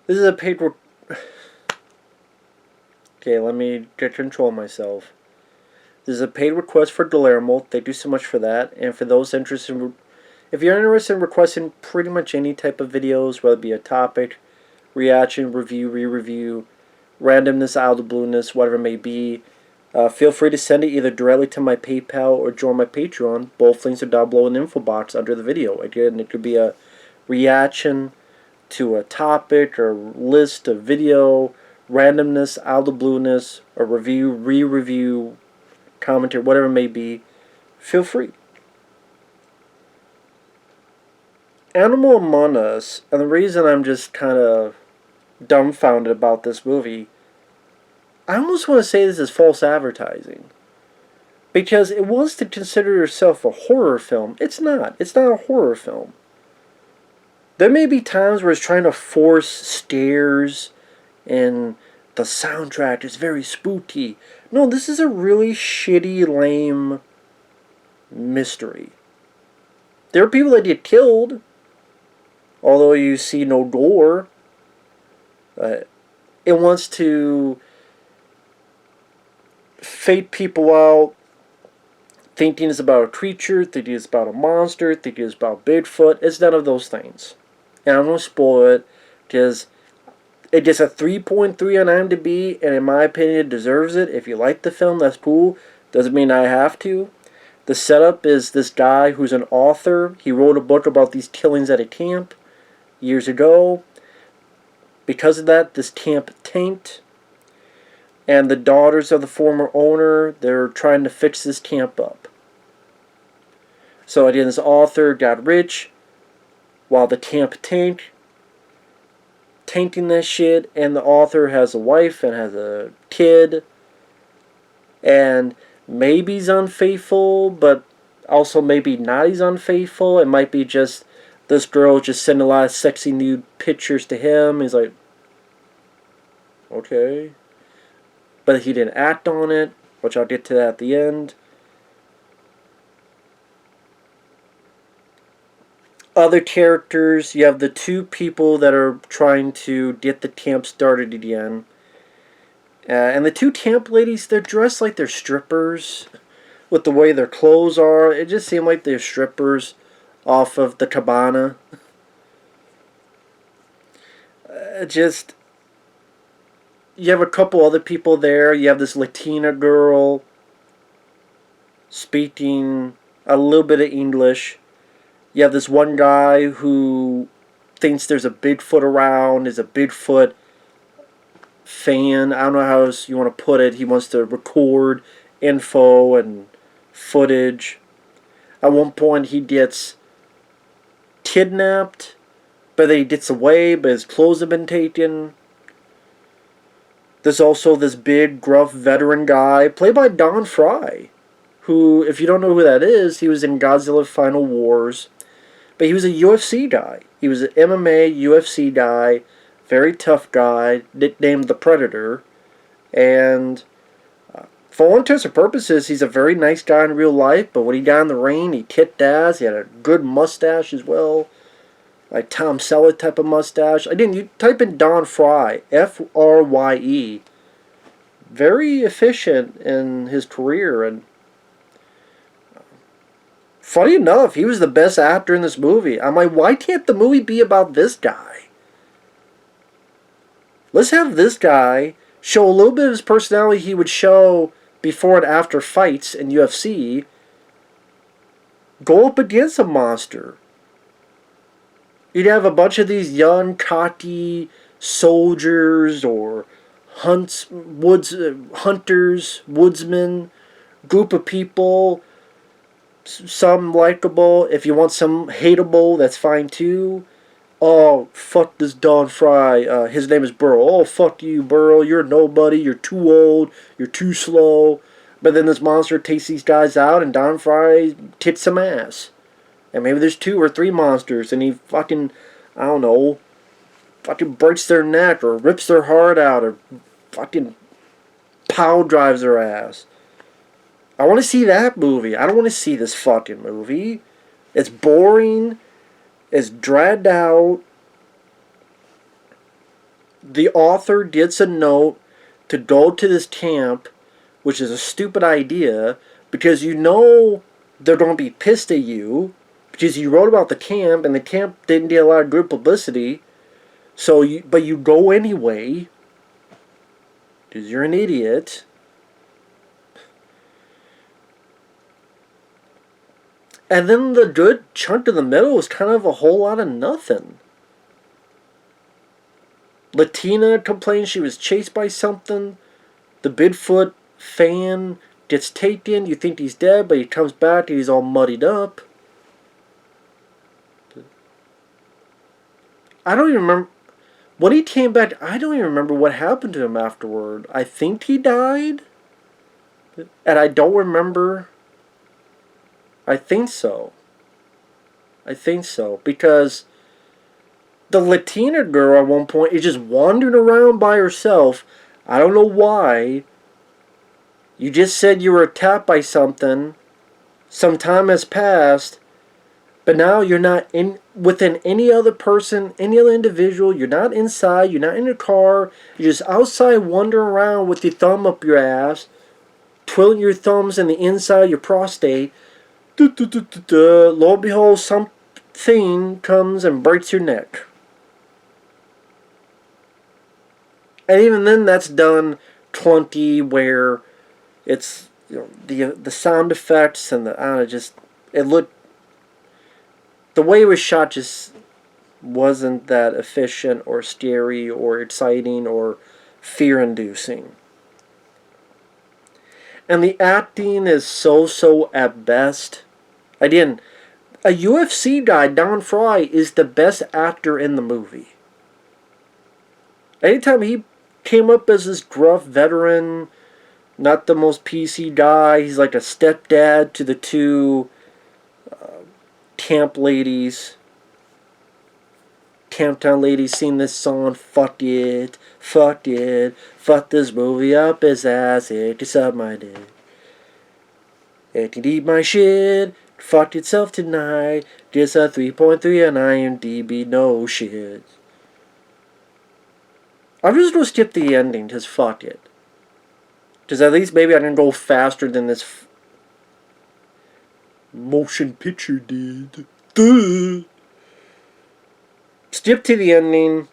This is a paid... Okay, let me get control of myself. This is a paid request for Guillermo. Thank you so much for that. And for those interested in... If you're interested in requesting pretty much any type of videos, whether it be a topic, reaction, review, re-review, randomness, out of the blueness, whatever it may be, feel free to send it either directly to my PayPal or join my Patreon. Both links are down below in the info box under the video. Again, it could be a reaction to a topic or list, a video, randomness, out of the blueness, a review, re-review, commentary, whatever it may be. Feel free. Animal Among Us, and the reason I'm just kind of dumbfounded about this movie, I almost want to say this is false advertising. Because it wants to consider yourself a horror film. It's not. It's not a horror film. There may be times where it's trying to force scares and the soundtrack is very spooky. No, this is a really shitty, lame mystery. There are people that get killed, although you see no gore. It wants to fake people out, thinking it's about a creature, thinking it's about a monster, thinking it's about Bigfoot. It's none of those things. And I'm going to spoil it, because it gets a 3.3 on IMDb, and in my opinion, it deserves it. If you like the film, that's cool. Doesn't mean I have to. The setup is this guy who's an author. He wrote a book about these killings at a camp years ago. Because of that, this camp tanked. And the daughters of the former owner, they're trying to fix this camp up. So again, this author got rich while the camp tanked. Tanking that shit, and the author has a wife and has a kid. And maybe he's unfaithful, but also maybe not he's unfaithful. It might be just this girl just sending a lot of sexy nude pictures to him. He's like, okay. But he didn't act on it, which I'll get to that at the end. Other characters, you have the two people that are trying to get the camp started again. And the two camp ladies, they're dressed like they're strippers. With the way their clothes are, it just seemed like they're strippers off of the cabana. You have a couple other people there. You have this Latina girl speaking a little bit of English. You have this one guy who thinks there's a Bigfoot around, is a Bigfoot fan. I don't know how else you want to put it. He wants to record info and footage. At one point he gets kidnapped, but then he gets away, but his clothes have been taken. There's also this big, gruff veteran guy, played by Frye, who, if you don't know who that is, he was in Godzilla Final Wars. But he was a UFC guy. He was an MMA UFC guy, very tough guy, nicknamed the Predator. And for all intents and purposes, he's a very nice guy in real life. But when he got in the ring, he kicked ass. He had a good mustache as well, like Tom Selleck type of mustache. Again, you type in Don Frye, Frye. Very efficient in his career, and funny enough, he was the best actor in this movie. I'm like, why can't the movie be about this guy? Let's have this guy show a little bit of his personality he would show before and after fights in UFC. Go up against a monster. You'd have a bunch of these young, cocky soldiers or hunters, woodsmen, group of people. Some likable. If you want some hateable, that's fine too. Oh, fuck this Don Frye. His name is Burl. Oh, fuck you, Burl. You're a nobody. You're too old. You're too slow. But then this monster takes these guys out, and Don Frye kicks some ass. And maybe there's 2 or 3 monsters, and he fucking, I don't know, fucking breaks their neck, or rips their heart out, or fucking pow drives their ass. I want to see that movie. I don't want to see this fucking movie. It's boring. It's dragged out. the author gets a note to go to this camp, which is a stupid idea because you know they're going to be pissed at you because you wrote about the camp and the camp didn't get a lot of good publicity. But you go anyway because you're an idiot. And then the good chunk of the middle was kind of a whole lot of nothing. Latina complains she was chased by something. The Bigfoot fan gets taken. You think he's dead, but he comes back and he's all muddied up. I don't even remember. When he came back, I don't even remember what happened to him afterward. I think he died. And I don't remember. I think so. Because the Latina girl at one point is just wandering around by herself. I don't know why. You just said you were attacked by something. Some time has passed. But now you're not in within any other person, any other individual. You're not inside. You're not in your car. You're just outside wandering around with your thumb up your ass, twiddling your thumbs in the inside of your prostate. Lo and behold, something comes and breaks your neck. And even then, that's done clunky, where it's, you know, the sound effects and the, I don't know, just it looked, the way it was shot just wasn't that efficient or scary or exciting or fear-inducing. And the acting is so at best. Again, a UFC guy, Don Frye, is the best actor in the movie. Anytime he came up as this gruff veteran, not the most PC guy, he's like a stepdad to the two camp ladies. Camptown ladies sing this song, fuck it, fuck this movie up his ass, it is up my dick. It can eat my shit, fucked itself tonight, just a 3.3 on IMDb, no shit. I'm just gonna skip the ending, just fuck it. Because at least maybe I can go faster than this motion picture did. Duh. Skip to the ending,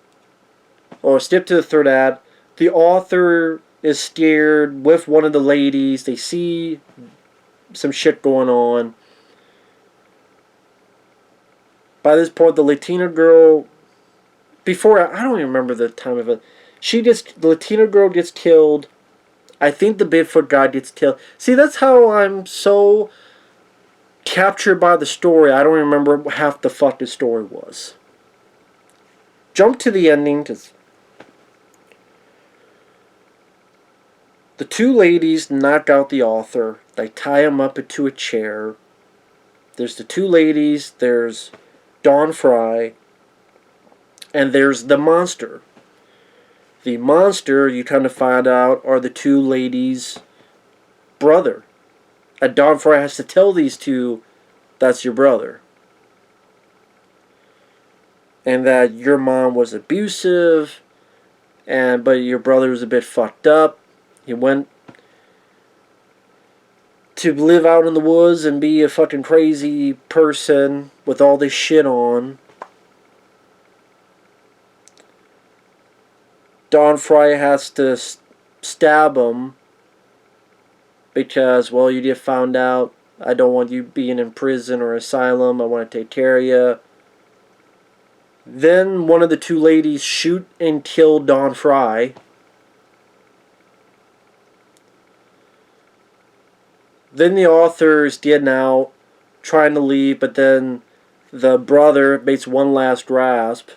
or skip to the third act. The author is scared with one of the ladies. They see some shit going on. By this point, the Latina girl, before, I don't even remember the time of it. The Latina girl gets killed. I think the Bigfoot guy gets killed. See, that's how I'm so captured by the story. I don't remember half the fuck the story was. Jump to the ending, because the two ladies knock out the author. They tie him up into a chair. There's the two ladies. There's Don Frye. And there's the monster. The monster, you kind of find out, are the two ladies' brother. And Don Frye has to tell these two, that's your brother. And that your mom was abusive, but your brother was a bit fucked up. He went to live out in the woods and be a fucking crazy person with all this shit on. Don Frye has to stab him because, well, you just found out. I don't want you being in prison or asylum. I want to take care of you. Then one of the two ladies shoot and kill Don Frye. Then the author is getting out, trying to leave, but then the brother makes one last grasp.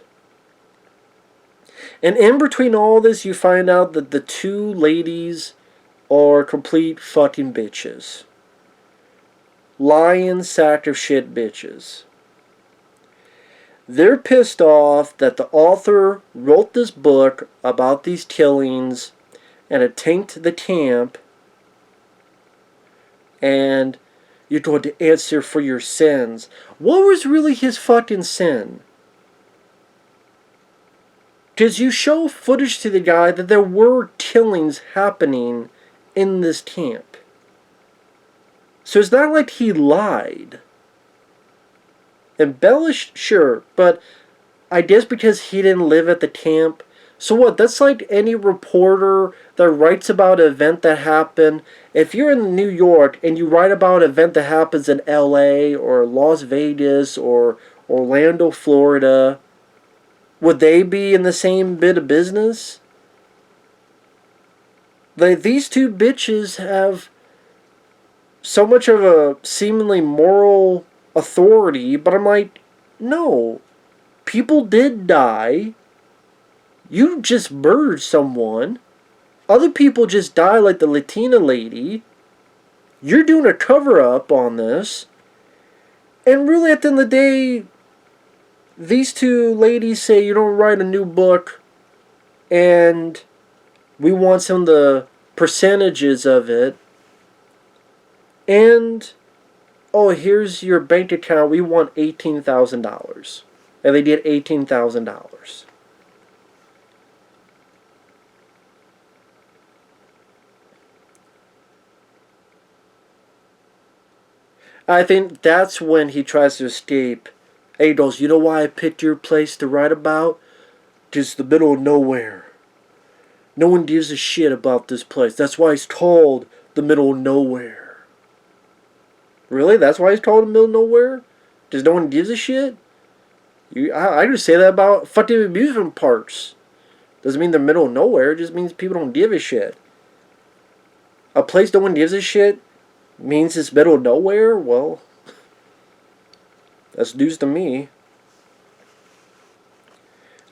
And in between all this, you find out that the two ladies are complete fucking bitches. Lying sack of shit bitches. They're pissed off that the author wrote this book about these killings and it tanked the camp, and you're going to answer for your sins. What was really his fucking sin? Because you show footage to the guy that there were killings happening in this camp. So it's not like he lied. Embellished, sure, but I guess because he didn't live at the camp. So what? That's like any reporter that writes about an event that happened. If you're in New York and you write about an event that happens in LA or Las Vegas or Orlando, Florida, would they be in the same bit of business? Like, these two bitches have so much of a seemingly moral authority, but I'm like, no. People did die. You just murdered someone. Other people just die, like the Latina lady. You're doing a cover-up on this. And really, at the end of the day, these two ladies say you don't write a new book and we want some of the percentages of it. And, oh, here's your bank account. We want $18,000. And they did $18,000. I think that's when he tries to escape. And he goes, you know why I picked your place to write about? Just the middle of nowhere. No one gives a shit about this place. That's why it's called the middle of nowhere. Really? That's why it's called the middle of nowhere? Because no one gives a shit? I just say that about fucking amusement parks. Doesn't mean they're middle of nowhere. It just means people don't give a shit. A place no one gives a shit means it's middle of nowhere? Well, that's news to me.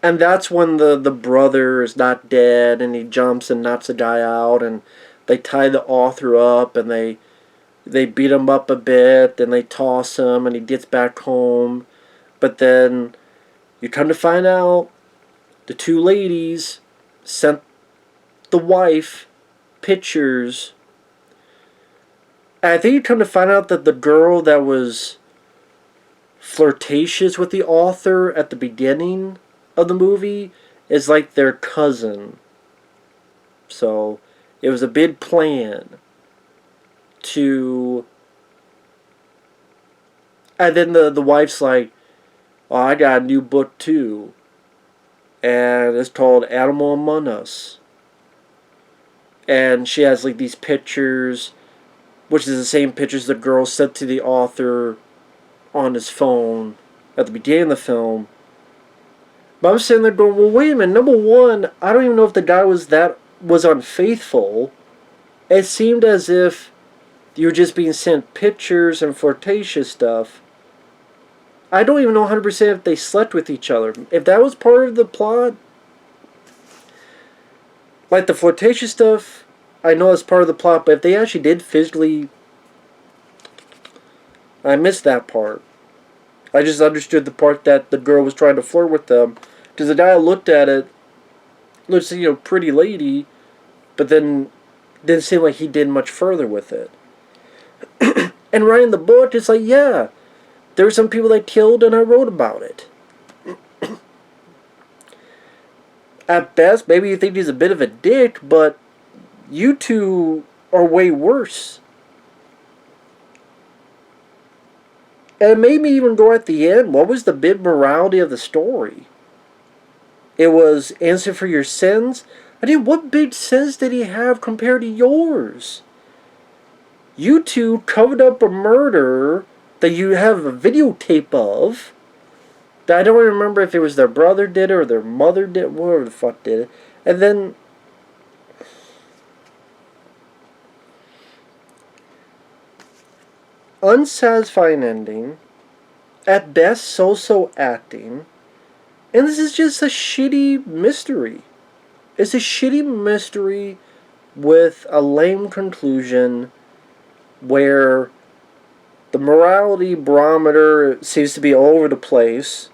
And that's when the brother is not dead and he jumps and knocks the guy out and they tie the author up and they beat him up a bit and they toss him and he gets back home. But then you come to find out the two ladies sent the wife pictures. And I think you come to find out that the girl that was flirtatious with the author at the beginning of the movie is like their cousin. So it was a big plan to... And then the wife's like, oh, I got a new book too. And it's called Animal Among Us. And she has like these pictures, which is the same pictures the girl sent to the author on his phone at the beginning of the film. But I'm sitting there going, well, wait a minute. Number one, I don't even know if the guy was unfaithful. It seemed as if you were just being sent pictures and flirtatious stuff. I don't even know 100% if they slept with each other. If that was part of the plot, like the flirtatious stuff, I know it's part of the plot, but if they actually did physically... I missed that part. I just understood the part that the girl was trying to flirt with them. Because the guy looked at it, looks, pretty lady, but then didn't seem like he did much further with it. And writing the book, it's like, yeah, there were some people that killed and I wrote about it. At best, maybe you think he's a bit of a dick, but you two are way worse. And it made me even go at the end, what was the big morality of the story? It was answer for your sins? I mean, what big sins did he have compared to yours? You two covered up a murder that you have a videotape of. That I don't remember if it was their brother did it or their mother did it, whoever the fuck did it. And then... unsatisfying ending. At best, so-so acting. And this is just a shitty mystery. It's a shitty mystery with a lame conclusion where the morality barometer seems to be all over the place.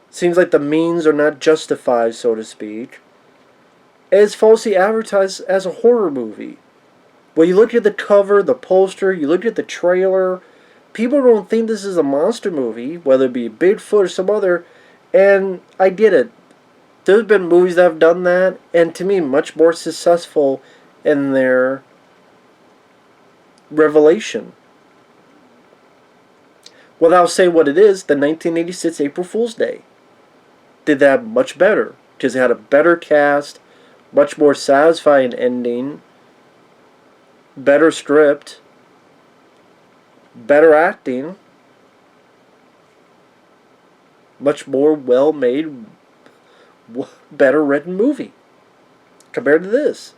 Seems like the means are not justified, so to speak. It's falsely advertised as a horror movie. Well, you look at the cover, the poster, you look at the trailer, people don't think this is a monster movie, whether it be Bigfoot or some other, and I get it. There's been movies that have done that, and to me, much more successful in their revelation. Without saying what it is, the 1986 April Fool's Day did that much better because it had a better cast, much more satisfying ending, better script, better acting, much more well made, better written movie compared to this.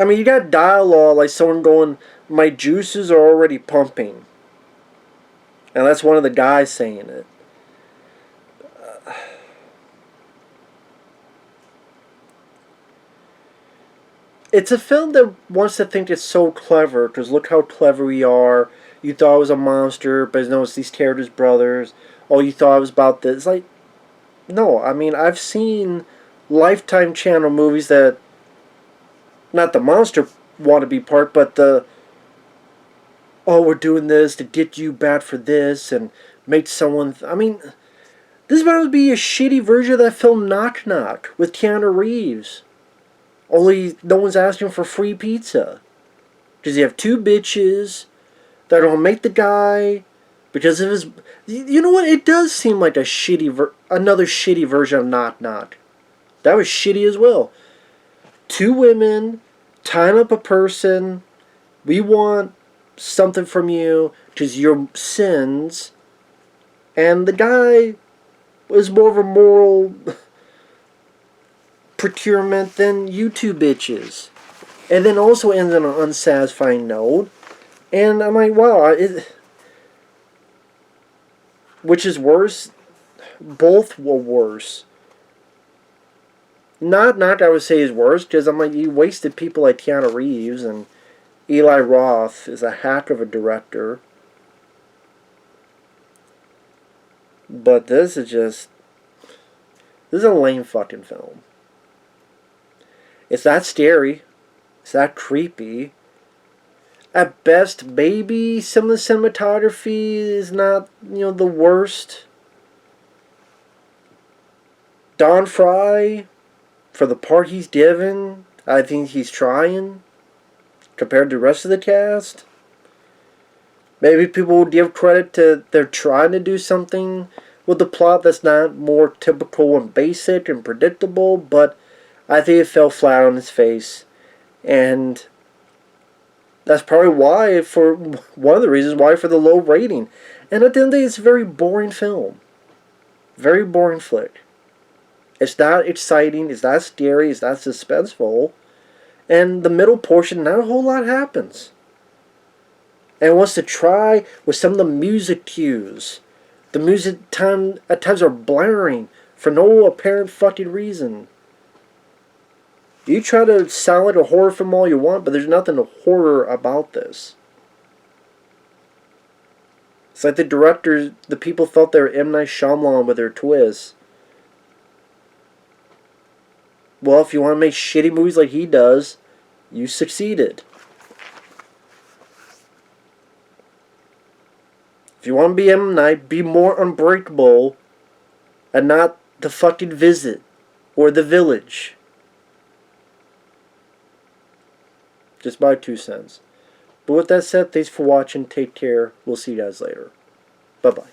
I mean, you got dialogue like someone going, "My juices are already pumping." And that's one of the guys saying it. It's a film that wants to think it's so clever, because look how clever we are. You thought it was a monster, but no, it's these characters' brothers. Oh, you thought it was about this. It's like, no, I mean, I've seen Lifetime Channel movies that, not the monster wannabe part, but the, oh, we're doing this to get you bad for this, and make someone, I mean, this might be a shitty version of that film Knock Knock with Keanu Reeves. Only no one's asking for free pizza. Because you have two bitches that don't make the guy because of his... You know what? It does seem like a another shitty version of Knock Knock. That was shitty as well. Two women tying up a person. We want something from you because your sins. And the guy was more of a moral procurement than you two bitches. And then also ends on an unsatisfying note. And I'm like, wow, which is worse? Both were worse. Not I would say is worse, because I'm like, you wasted people like Keanu Reeves, and Eli Roth is a hack of a director. But this is a lame fucking film. It's not scary. It's not creepy. At best, maybe some of the cinematography is not, the worst. Don Frye, for the part he's given, I think he's trying compared to the rest of the cast. Maybe people will give credit to they're trying to do something with the plot that's not more typical and basic and predictable, but I think it fell flat on its face. And that's probably why, for one of the reasons why, for the low rating. And at the end of the day, it's a very boring film. Very boring flick. It's not exciting, it's not scary, it's not suspenseful. And the middle portion, not a whole lot happens. And it wants to try with some of the music cues. The music at times are blaring for no apparent fucking reason. You try to sound like a horror film all you want, but there's nothing horror about this. It's like the directors, the people thought they were M. Night Shyamalan with their twists. Well, if you want to make shitty movies like he does, you succeeded. If you want to be M. Night, be more unbreakable and not The Fucking Visit or The Village. Just my 2 cents. But with that said, thanks for watching. Take care. We'll see you guys later. Bye-bye.